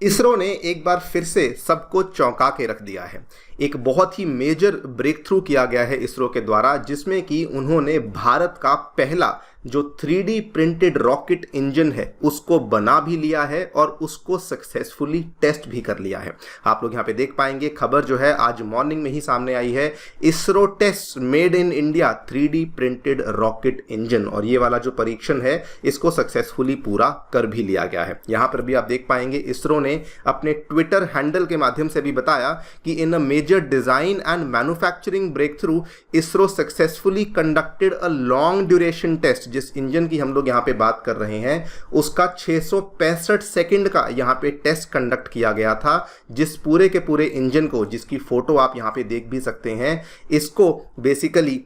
इसरो ने एक बार फिर से सबको चौंका के रख दिया है। एक बहुत ही मेजर ब्रेक थ्रू किया गया है इसरो के द्वारा, जिसमें कि उन्होंने भारत का पहला जो 3D प्रिंटेड रॉकेट इंजन है उसको बना भी लिया है और उसको सक्सेसफुली टेस्ट भी कर लिया है। आप लोग यहाँ पे देख पाएंगे, खबर जो है आज मॉर्निंग में ही सामने आई है, ISRO test made in India 3D printed rocket engine. और ये वाला जो परीक्षण है इसको सक्सेसफुली पूरा कर भी लिया गया है। यहाँ पर भी आप देख पाएंगे इसरो ने अपने ट्विटर हैंडल के माध्यम से भी बताया कि in a major design and manufacturing breakthrough ISRO successfully conducted a long duration test. जिस इंजन की हम लोग यहाँ पे बात कर रहे हैं उसका 665 सेकंड का यहाँ पे टेस्ट कंडक्ट किया गया था, जिस पूरे के पूरे इंजन को, जिसकी फोटो आप यहाँ पे देख भी सकते हैं, इसको बेसिकली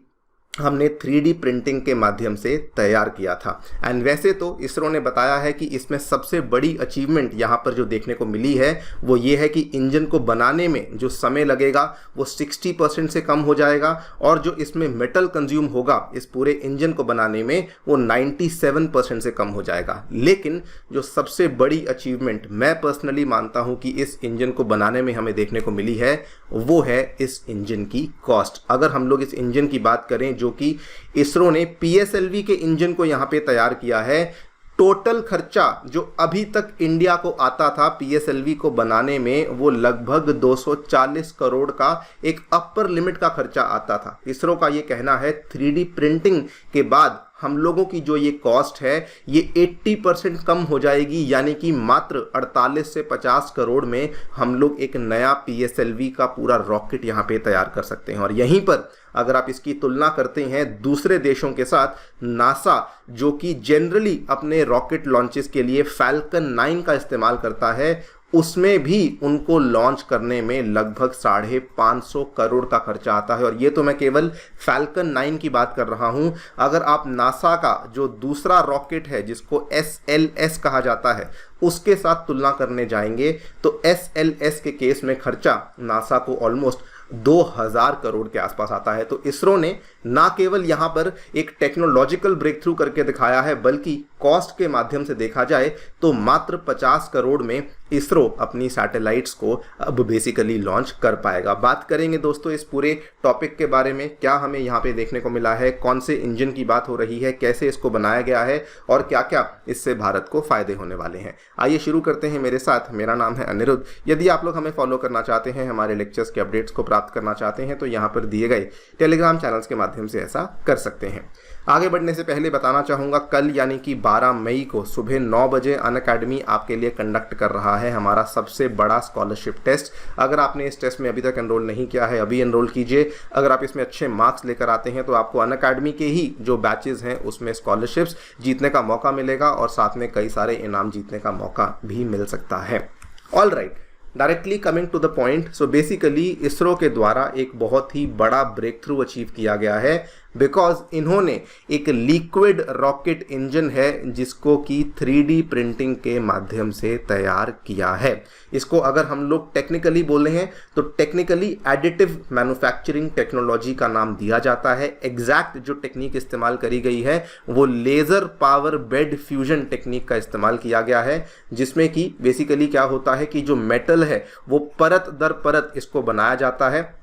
हमने 3D प्रिंटिंग के माध्यम से तैयार किया था। एंड वैसे तो इसरो ने बताया है कि इसमें सबसे बड़ी अचीवमेंट यहाँ पर जो देखने को मिली है वो ये है कि इंजन को बनाने में जो समय लगेगा वो 60% से कम हो जाएगा और जो इसमें मेटल कंज्यूम होगा इस पूरे इंजन को बनाने में वो 97% से कम हो जाएगा। लेकिन जो सबसे बड़ी अचीवमेंट मैं पर्सनली मानता हूँ कि इस इंजन को बनाने में हमें देखने को मिली है वो है इस इंजन की कॉस्ट। अगर हम लोग इस इंजन की बात करें जो कि इसरो ने PSLV के इंजन को यहां पे तैयार किया है, टोटल खर्चा जो अभी तक इंडिया को आता था PSLV को बनाने में वो लगभग 240 करोड़ का एक अपर लिमिट का खर्चा आता था। इसरो का ये कहना है 3D प्रिंटिंग के बाद हम लोगों की जो ये कॉस्ट है ये 80% कम हो जाएगी, यानी कि मात्र 48 से 50 करोड़ में हम लोग एक नया PSLV का पूरा रॉकेट यहाँ पे तैयार कर सकते हैं। और यहीं पर अगर आप इसकी तुलना करते हैं दूसरे देशों के साथ, नासा जो कि जनरली अपने रॉकेट लॉन्चेस के लिए फैल्कन 9 का इस्तेमाल करता है, उसमें भी उनको लॉन्च करने में लगभग 550 करोड़ का खर्चा आता है। और ये तो मैं केवल फैल्कन 9 की बात कर रहा हूं। अगर आप नासा का जो दूसरा रॉकेट है जिसको SLS कहा जाता है उसके साथ तुलना करने जाएंगे तो SLS के केस में खर्चा नासा को ऑलमोस्ट 2000 करोड़ के आसपास आता है। तो इसरो ने ना केवल यहां पर एक टेक्नोलॉजिकल ब्रेक थ्रू करके दिखाया है, बल्कि कॉस्ट के माध्यम से देखा जाए तो मात्र 50 करोड़ में इसरो अपनी सैटेलाइट्स को अब बेसिकली लॉन्च कर पाएगा। बात करेंगे दोस्तों इस पूरे टॉपिक के बारे में, क्या हमें यहाँ पे देखने को मिला है, कौन से इंजन की बात हो रही है, कैसे इसको बनाया गया है और क्या क्या इससे भारत को फायदे होने वाले हैं। आइए शुरू करते हैं मेरे साथ। मेरा नाम है अनिरुद्ध। यदि आप लोग हमें फॉलो करना चाहते हैं, हमारे लेक्चर्स के अपडेट्स को प्राप्त करना चाहते हैं तो यहाँ पर दिए गए टेलीग्राम चैनल्स के माध्यम से ऐसा कर सकते हैं। आगे बढ़ने से पहले बताना चाहूँगा, कल यानी कि 12 मई को सुबह 9 बजे अनअकैडमी आपके लिए कंडक्ट कर रहा है हमारा सबसे बड़ा स्कॉलरशिप टेस्ट। अगर आपने इस टेस्ट में अभी तक एनरोल नहीं किया है, अभी एनरोल कीजिए। अगर आप इसमें अच्छे मार्क्स लेकर आते हैं तो आपको अनअकैडमी के ही जो बैचेज हैं उसमें स्कॉलरशिप्स जीतने का मौका मिलेगा और साथ में कई सारे इनाम जीतने का मौका भी मिल सकता है। All right, directly coming to the point. So basically ISRO के द्वारा एक बहुत ही बड़ा ब्रेक थ्रू अचीव किया गया है, बिकॉज इन्होंने एक लिक्विड रॉकेट इंजन है जिसको कि 3D प्रिंटिंग के माध्यम से तैयार किया है। इसको अगर हम लोग टेक्निकली बोले हैं तो टेक्निकली एडिटिव मैन्युफैक्चरिंग टेक्नोलॉजी का नाम दिया जाता है। एग्जैक्ट जो टेक्निक इस्तेमाल करी गई है वो laser power bed fusion technique का इस्तेमाल किया गया है, जिसमें कि बेसिकली क्या होता है कि जो मेटल है वो परत दर परत इसको बनाया जाता है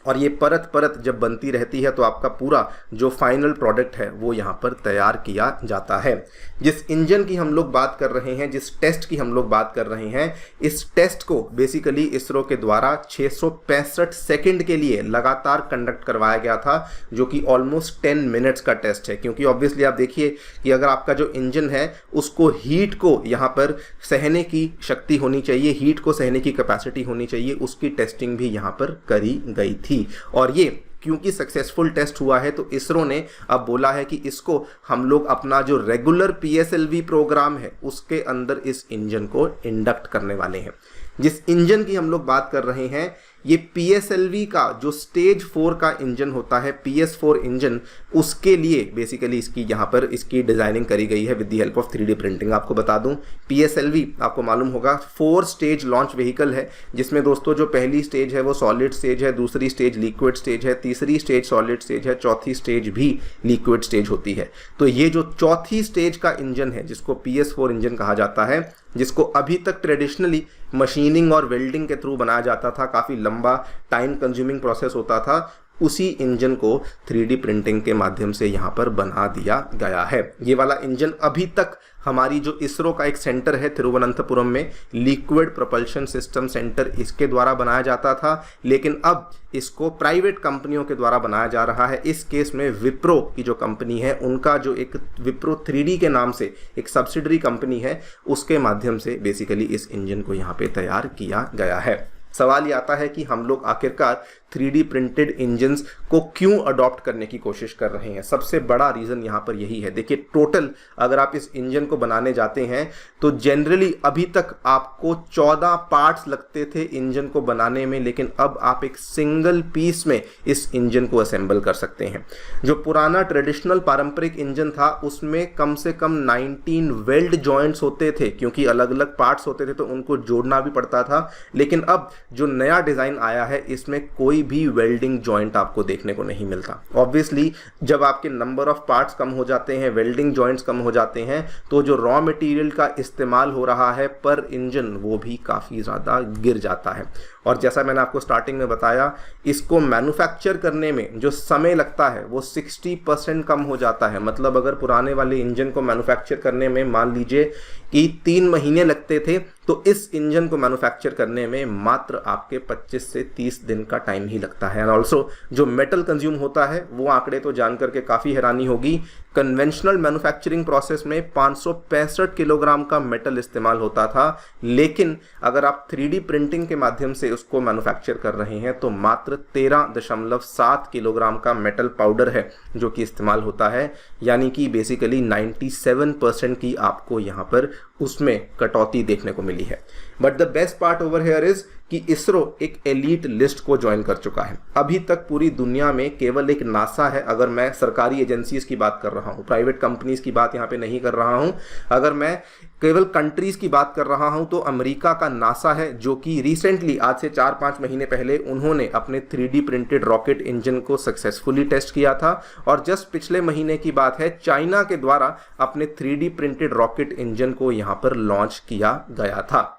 और ये परत परत जब बनती रहती है तो आपका पूरा जो फाइनल प्रोडक्ट है वो यहाँ पर तैयार किया जाता है। जिस इंजन की हम लोग बात कर रहे हैं, जिस टेस्ट की हम लोग बात कर रहे हैं, इस टेस्ट को बेसिकली इसरो के द्वारा 665 सेकंड के लिए लगातार कंडक्ट करवाया गया था, जो कि ऑलमोस्ट 10 मिनट्स का टेस्ट है। क्योंकि ऑब्वियसली आप देखिए कि अगर आपका जो इंजन है उसको हीट को यहाँ पर सहने की शक्ति होनी चाहिए, हीट को सहने की कैपेसिटी होनी चाहिए, उसकी टेस्टिंग भी यहाँ पर करी गई थी। और ये क्योंकि सक्सेसफुल टेस्ट हुआ है तो इसरो ने अब बोला है कि इसको हम लोग अपना जो रेगुलर PSLV प्रोग्राम है उसके अंदर इस इंजन को इंडक्ट करने वाले हैं। जिस इंजन की हम लोग बात कर रहे हैं ये PSLV का जो स्टेज 4 का इंजन होता है, PS4 इंजन, उसके लिए बेसिकली इसकी यहाँ पर इसकी डिजाइनिंग करी गई है with the help of 3D printing. आपको बता दूं PSLV आपको मालूम होगा 4 स्टेज लॉन्च व्हीकल है, जिसमें दोस्तों जो पहली स्टेज है वो सॉलिड स्टेज है, दूसरी स्टेज लिक्विड स्टेज है, तीसरी स्टेज सॉलिड स्टेज है, चौथी स्टेज भी लिक्विड स्टेज होती है। तो ये जो चौथी स्टेज का इंजन है जिसको PS4 इंजन कहा जाता है, जिसको अभी तक ट्रेडिशनली मशीनिंग और वेल्डिंग के थ्रू बनाया जाता था, काफ़ी लंबा टाइम कंज्यूमिंग प्रोसेस होता था, उसी इंजन को 3D प्रिंटिंग के माध्यम से यहाँ पर बना दिया गया है। ये वाला इंजन अभी तक हमारी जो इसरो का एक सेंटर है तिरुवनंतपुरम में, लिक्विड प्रोपल्शन सिस्टम सेंटर, इसके द्वारा बनाया जाता था, लेकिन अब इसको प्राइवेट कंपनियों के द्वारा बनाया जा रहा है। इस केस में विप्रो की जो कंपनी है, उनका जो एक विप्रो 3D के नाम से एक सब्सिडरी कंपनी है, उसके माध्यम से बेसिकली इस इंजन को यहाँ पे तैयार किया गया है। सवाल ये आता है कि हम लोग आखिरकार 3D प्रिंटेड इंजन्स को क्यों अडॉप्ट करने की कोशिश कर रहे हैं। सबसे बड़ा रीज़न यहाँ पर यही है। देखिए, टोटल अगर आप इस इंजन को बनाने जाते हैं तो जनरली अभी तक आपको 14 पार्ट्स लगते थे इंजन को बनाने में, लेकिन अब आप एक सिंगल पीस में इस इंजन को असेंबल कर सकते हैं। जो पुराना ट्रेडिशनल पारंपरिक इंजन था उसमें कम से कम 19 वेल्ड जॉइंट्स होते थे, क्योंकि अलग अलग पार्ट्स होते थे तो उनको जोड़ना भी पड़ता था। लेकिन अब जो नया डिज़ाइन आया है इसमें कोई भी वेल्डिंग जॉइंट आपको देखने को नहीं मिलता। ऑब्वियसली जब आपके नंबर ऑफ पार्ट्स कम हो जाते हैं, वेल्डिंग जॉइंट्स कम हो जाते हैं, तो जो रॉ मटेरियल का इस्तेमाल हो रहा है पर इंजन, वो भी काफ़ी ज़्यादा गिर जाता है। और जैसा मैंने आपको स्टार्टिंग में बताया, इसको मैन्युफैक्चर करने में जो समय लगता है वो 60% कम हो जाता है। मतलब अगर पुराने वाले इंजन को मैन्युफैक्चर करने में मान लीजिए कि 3 महीने लगते थे, तो इस इंजन को मैन्युफैक्चर करने में मात्र आपके 25 से 30 दिन का टाइम ही लगता है। एंड ऑल्सो जो मेटल कंज्यूम होता है वो आंकड़े तो जान करके काफ़ी हैरानी होगी। कन्वेंशनल मैन्युफैक्चरिंग प्रोसेस में 565 किलोग्राम का मेटल इस्तेमाल होता था, लेकिन अगर आप 3D प्रिंटिंग के माध्यम से उसको मैन्युफैक्चर कर रहे हैं तो मात्र 13.7 किलोग्राम का मेटल पाउडर है जो कि इस्तेमाल होता है। यानी कि बेसिकली 97% की आपको यहाँ पर उसमें कटौती देखने को मिली है। But the best part over here is कि इसरो एक एलीट लिस्ट को ज्वाइन कर चुका है। अभी तक पूरी दुनिया में केवल एक नासा है, अगर मैं सरकारी एजेंसीज की बात कर रहा हूँ, प्राइवेट कंपनीज की बात यहाँ पे नहीं कर रहा हूँ। अगर मैं केवल कंट्रीज की बात कर रहा हूँ तो अमेरिका का नासा है, जो कि रिसेंटली आज से 4-5 महीने पहले उन्होंने अपने 3D प्रिंटेड रॉकेट इंजन को सक्सेसफुली टेस्ट किया था। और जस्ट पिछले महीने की बात है, चाइना के द्वारा अपने 3D प्रिंटेड रॉकेट इंजन को यहाँ पर लॉन्च किया गया था।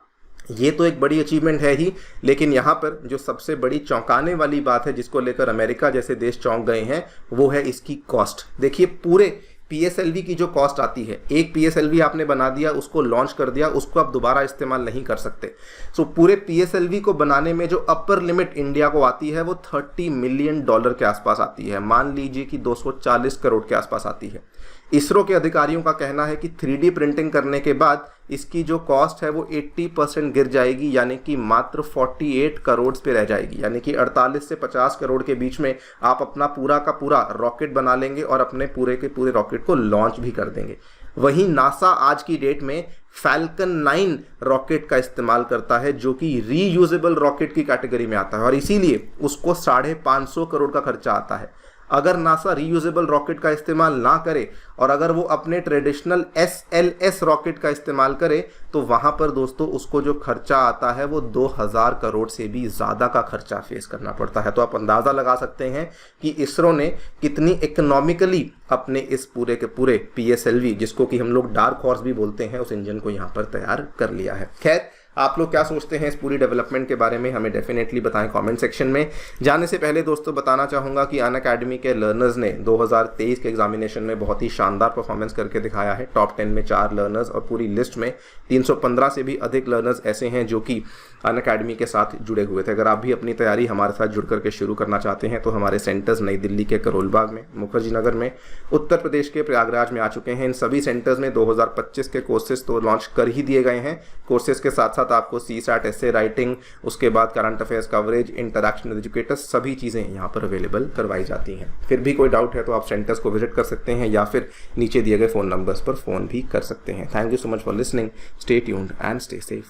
ये तो एक बड़ी अचीवमेंट है ही, लेकिन यहाँ पर जो सबसे बड़ी चौंकाने वाली बात है जिसको लेकर अमेरिका जैसे देश चौंक गए हैं, वो है इसकी कॉस्ट। देखिए, पूरे PSLV की जो कॉस्ट आती है, एक PSLV आपने बना दिया, उसको लॉन्च कर दिया, उसको आप दोबारा इस्तेमाल नहीं कर सकते। सो पूरे PSLV को बनाने में जो अपर लिमिट इंडिया को आती है वो $30 मिलियन के आसपास आती है। मान लीजिए कि 240 करोड़ के आसपास आती है। इसरो के अधिकारियों का कहना है कि 3D प्रिंटिंग करने के बाद इसकी जो कॉस्ट है वो 80% गिर जाएगी, यानी कि मात्र 48 करोड़ पे रह जाएगी। यानी कि 48 से 50 करोड़ के बीच में आप अपना पूरा का पूरा रॉकेट बना लेंगे और अपने पूरे के पूरे रॉकेट को लॉन्च भी कर देंगे। वहीं नासा आज की डेट में फैल्कन 9 रॉकेट का इस्तेमाल करता है, जो कि रीयूजेबल रॉकेट की कैटेगरी में आता है, और इसीलिए उसको 550 करोड़ का खर्चा आता है। अगर नासा रीयूजेबल रॉकेट का इस्तेमाल ना करे और अगर वो अपने ट्रेडिशनल SLS रॉकेट का इस्तेमाल करे, तो वहाँ पर दोस्तों उसको जो खर्चा आता है वो 2000 करोड़ से भी ज़्यादा का खर्चा फेस करना पड़ता है। तो आप अंदाज़ा लगा सकते हैं कि इसरो ने कितनी इकोनॉमिकली अपने इस पूरे के पूरे PSLV, जिसको कि हम लोग डार्क हॉर्स भी बोलते हैं, उस इंजन को यहाँ पर तैयार कर लिया है। खैर, आप लोग क्या सोचते हैं इस पूरी डेवलपमेंट के बारे में, हमें डेफिनेटली बताएं कमेंट सेक्शन में। जाने से पहले दोस्तों बताना चाहूँगा कि अनअकैडमी के लर्नर्स ने 2023 के एग्जामिनेशन में बहुत ही शानदार परफॉर्मेंस करके दिखाया है। टॉप 10 में 4 लर्नर्स और पूरी लिस्ट में 315 से भी अधिक लर्नर्स ऐसे हैं जो कि अनअकैडमी के साथ जुड़े हुए थे। अगर आप भी अपनी तैयारी हमारे साथ जुड़ करके शुरू करना चाहते हैं तो हमारे सेंटर्स नई दिल्ली के करोल बाग में, मुखर्जी नगर में, उत्तर प्रदेश के प्रयागराज में आ चुके हैं। इन सभी सेंटर्स में 2025 के कोर्सेज तो लॉन्च कर ही दिए गए हैं। कोर्सेज के साथ साथ आपको CSAT, essay राइटिंग, उसके बाद current affairs coverage, interaction with educators, सभी चीज़ें यहाँ पर अवेलेबल करवाई जाती हैं। फिर भी कोई डाउट है तो आप सेंटर्स को विजिट कर सकते हैं या फिर नीचे दिए गए फ़ोन नंबर्स पर फ़ोन भी कर सकते हैं। Thank you so much for listening. Stay tuned and stay safe.